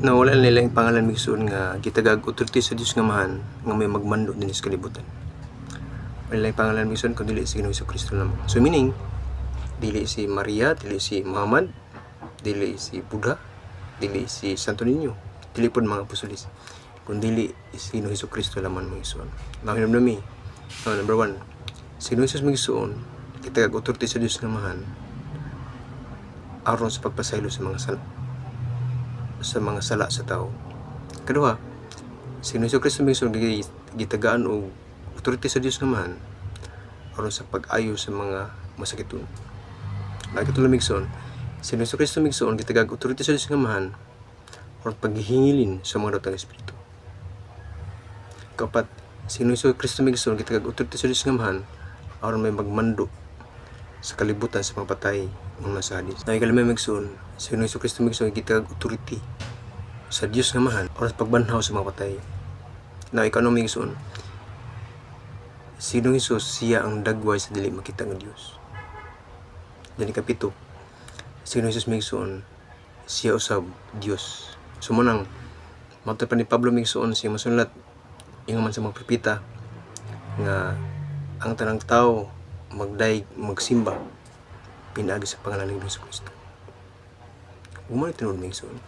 Nawala nila yung pangalan migsoon nga gitagag authority sa Dios nga mahan nga may magmando din sa kalibutan. Wala yung pangalan migsoon kundi dili si Ginoong Kristo lamang. So meaning dili si Maria, dili si Muhammad, dili si Buddha, dili si Santo Niño, dili pod mga apostolis, kundi si Ginoong Kristo lamang migsoon. Now hinumdumi. Number 1, si Ginoong Jesus migsoon gitagag authority sa Dios nga mahan aron sa pagpasaylo sa mga sala sa tao. Kadua, si Ginoong Kristo migsoon gitagaan og authority sa Dios nga mahan aron sa pag-ayo sa mga masakiton. Nagkatuloy migsoon, si Ginoong Kristo migsoon gitagag authority sa Dios nga mahan aron paghihingilin sa mga daotang espiritu. Kapat, si Ginoong Kristo migsoon gitagag authority sa Dios nga mahan aron may magmando sa kalibutan sa mga patay ng nasa hadis. Nagkalimay migsoon, si Ginoong Kristo migsoon gitagag authority sa Dios nga mahan aron sa pagbanhaw sa mga patay. Na ikaw migsoon, si Ginoong Hesus siya ang dagway sa dili makita nga Dios. Dani kapito, si Ginoong Hesus migsoon siya usab Dios. Sumunang matod pa ni Pablo migsoon siya masulat ingon man sa mga propeta nga ang tanang tao magsimba pinaagi sa pangalan ni Kristo. Umay tinud migsoon.